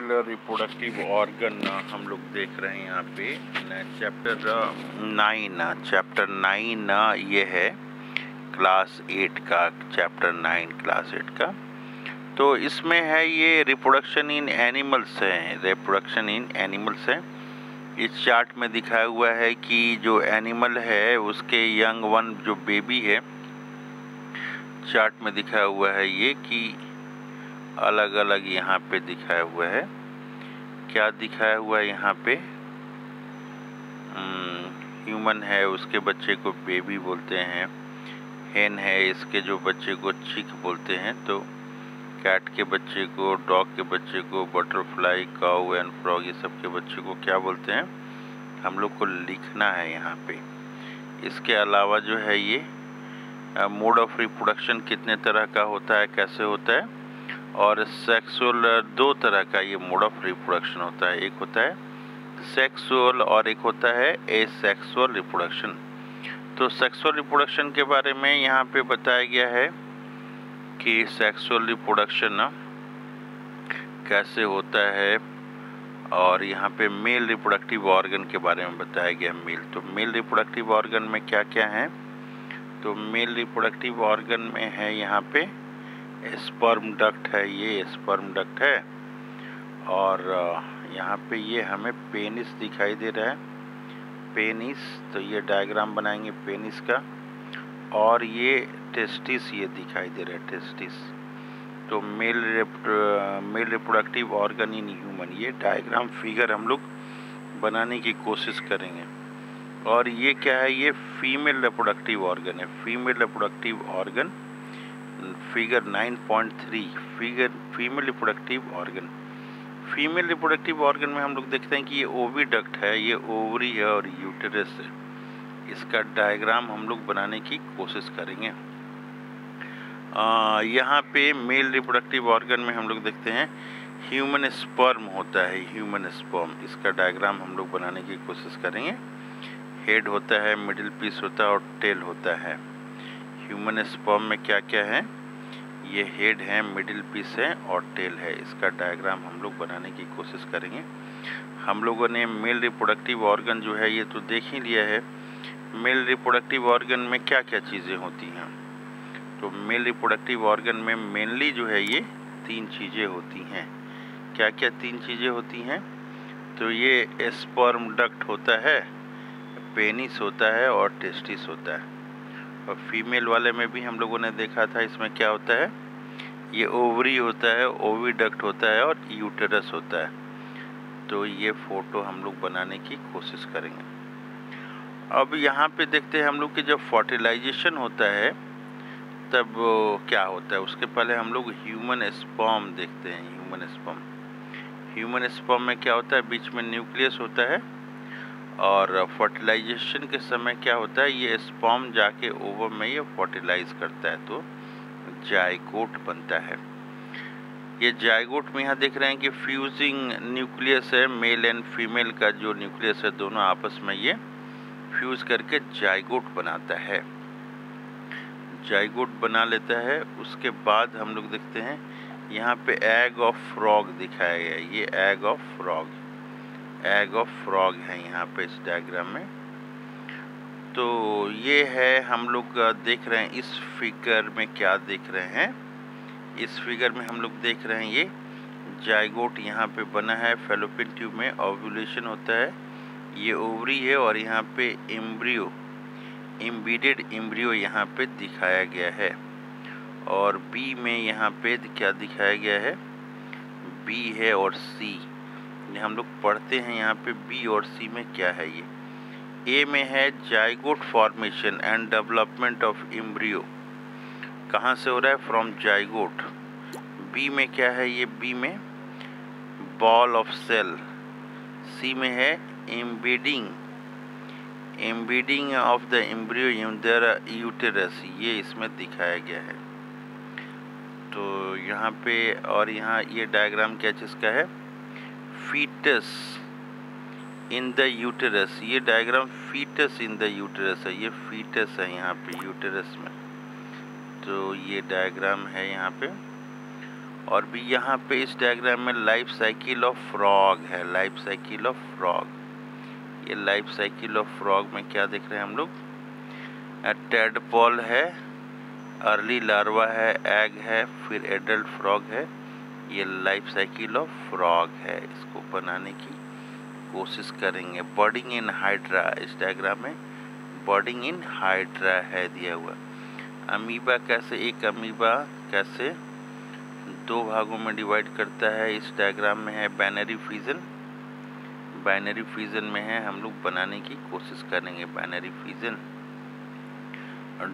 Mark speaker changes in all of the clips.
Speaker 1: Female reproductive organ हम लोग देख रहे हैं यहाँ पे चैप्टर 9 ये है क्लास 8 का, चैप्टर 9 क्लास 8 का। तो इसमें है ये रिप्रोडक्शन इन एनिमल्स है, रिप्रोडक्शन इन एनिमल्स है। इस चार्ट में दिखाया हुआ है कि जो एनिमल है उसके यंग वन जो बेबी है, चार्ट में दिखाया हुआ है ये कि अलग अलग यहाँ पे दिखाया हुआ है। क्या दिखाया हुआ है यहाँ पे? ह्यूमन है उसके बच्चे को बेबी बोलते हैं, हेन है इसके जो बच्चे को चिक बोलते हैं, तो कैट के बच्चे को, डॉग के बच्चे को, बटरफ्लाई, काऊ एंड फ्रॉग ये सब के बच्चे को क्या बोलते हैं हम लोग को लिखना है यहाँ पे। इसके अलावा जो है ये मोड ऑफ रिप्रोडक्शन कितने तरह का होता है, कैसे होता है, और सेक्सुअल दो तरह का ये मोड ऑफ रिप्रोडक्शन होता है। एक होता है सेक्सुअल और एक होता है एसेक्सुअल रिप्रोडक्शन। तो सेक्सुअल रिप्रोडक्शन के बारे में यहाँ पे बताया गया है कि सेक्सुअल रिप्रोडक्शन कैसे होता है, और यहाँ पे मेल रिप्रोडक्टिव ऑर्गन के बारे में बताया गया मेल। तो मेल रिप्रोडक्टिव ऑर्गन में क्या क्या है? तो मेल रिप्रोडक्टिव ऑर्गन में है यहाँ पे स्पर्म डक्ट है, ये स्पर्म डक्ट है, और यहाँ पे ये हमें पेनिस दिखाई दे रहा है, पेनिस। तो ये डायग्राम बनाएंगे पेनिस का, और ये टेस्टिस ये दिखाई दे रहा है, टेस्टिस। तो male reproductive organ in human, ये डायग्राम फिगर हम लोग बनाने की कोशिश करेंगे। और ये क्या है? ये फीमेल रिप्रोडक्टिव ऑर्गन है, female reproductive organ figure 9.3 figure female reproductive organ. Female reproductive organ में हम लोग देखते हैं कि ये ओविडक्ट है, ये ओवरी है और यूटेरस है। इसका डायग्राम हम लोग बनाने की कोशिश करेंगे। यहाँ पे मेल रिप्रोडक्टिव ऑर्गन में हम लोग देखते हैं ह्यूमन स्पर्म होता है, ह्यूमन स्पर्म। इसका डायग्राम हम लोग बनाने की कोशिश करेंगे। हेड होता है, मिडिल पीस होता है और टेल होता है। ह्यूमन स्पर्म में क्या क्या है? ये हेड है, मिडिल पीस है और टेल है। इसका डायग्राम हम लोग बनाने की कोशिश करेंगे। हम लोगों ने मेल रिप्रोडक्टिव ऑर्गन जो है ये तो देख ही लिया है। मेल रिप्रोडक्टिव ऑर्गन में क्या क्या चीज़ें होती हैं? तो मेल रिप्रोडक्टिव ऑर्गन में मेनली जो है ये 3 चीज़ें होती हैं। क्या क्या 3 चीज़ें होती हैं? तो ये स्पर्म डक्ट होता है, पेनिस होता है और टेस्टिस होता है। और फीमेल वाले में भी हम लोगों ने देखा था, इसमें क्या होता है? ये ओवरी होता है, ओविडक्ट होता है और यूटेरस होता है। तो ये फोटो हम लोग बनाने की कोशिश करेंगे। अब यहाँ पे देखते हैं हम लोग कि जब फर्टिलाइजेशन होता है तब क्या होता है। उसके पहले हम लोग ह्यूमन स्पर्म देखते हैं। ह्यूमन स्पर्म, ह्यूमन स्पर्म में क्या होता है? बीच में न्यूक्लियस होता है, और फर्टिलाइजेशन के समय क्या होता है? ये स्पर्म जाके ओवम में ये फर्टिलाइज करता है, तो जाइगोट बनता है। ये जाइगोट में यहाँ देख रहे हैं कि फ्यूजिंग न्यूक्लियस है, मेल एंड फीमेल का जो न्यूक्लियस है दोनों आपस में ये फ्यूज करके जाइगोट बनाता है, जाइगोट बना लेता है। उसके बाद हम लोग देखते हैं यहाँ पे एग ऑफ फ्रॉग दिखाया गया है। ये egg of frog, egg of frog है यहाँ पे इस डायग्राम में। तो ये है हम लोग देख रहे हैं इस फिगर में क्या देख रहे हैं? इस फिगर में हम लोग देख रहे हैं ये जाइगोट यहाँ पे बना है। फैलोपियन ट्यूब में ओव्यूलेशन होता है, ये ओवरी है, और यहाँ पे एम्ब्रियो, एम्बीडेड एम्ब्रियो यहाँ पे दिखाया गया है। और बी में यहाँ पे क्या दिखाया गया है? बी है और सी हम लोग पढ़ते हैं यहाँ पे बी और सी में क्या है। ये ए में है zygote formation and development of embryo, कहाँ से हो रहा है? From zygote. बी में क्या है? ये बी में बॉल ऑफ सेल। सी में है embedding, embedding of the embryo in their uterus, ये इसमें दिखाया गया है। तो यहाँ पे, और यहाँ ये डायग्राम क्या चीज़ का है? Fetus in the uterus. ये diagram fetus in the uterus है, ये फीटस है यहाँ पे यूटेरस में। तो ये डायग्राम है यहाँ पे। और भी यहाँ पे इस डायग्राम में लाइफ साइकिल ऑफ फ्रॉग है, लाइफ साइकिल ऑफ फ्रॉग। ये लाइफ साइकिल ऑफ फ्रॉग में क्या देख रहे हैं हम लोग, टेडपॉल है, अर्ली लार्वा है, एग है, फिर एडल्ट फ्रॉग है। ये लाइफ साइकिल ऑफ फ्रॉग है, इसको बनाने की कोशिश करेंगे। बर्डिंग इन हाइड्रा, इस डायग्राम में बर्डिंग इन हाइड्रा है दिया हुआ। अमीबा कैसे, एक अमीबा कैसे 2 भागों में डिवाइड करता है, इस डायग्राम में है बाइनरी फिजन। बाइनरी फिजन में है, हम लोग बनाने की कोशिश करेंगे बाइनरी फिजन।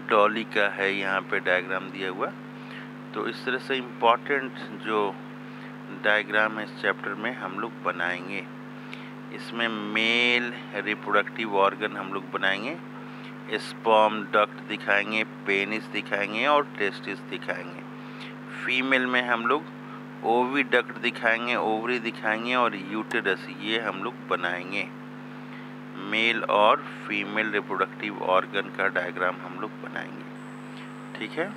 Speaker 1: डॉली का है यहाँ पे डायग्राम दिया हुआ। तो इस तरह से इम्पॉर्टेंट जो डायग्राम है इस चैप्टर में हम लोग बनाएंगे। इसमें मेल रिप्रोडक्टिव ऑर्गन हम लोग बनाएंगे, स्पर्म डक्ट दिखाएंगे, पेनिस दिखाएंगे और टेस्टिस दिखाएंगे। फीमेल में हम लोग ओविडक्ट दिखाएंगे, ओवरी दिखाएंगे और यूटेरस, ये हम लोग बनाएंगे। मेल और फीमेल रिप्रोडक्टिव ऑर्गन का डायग्राम हम लोग बनाएंगे। ठीक है।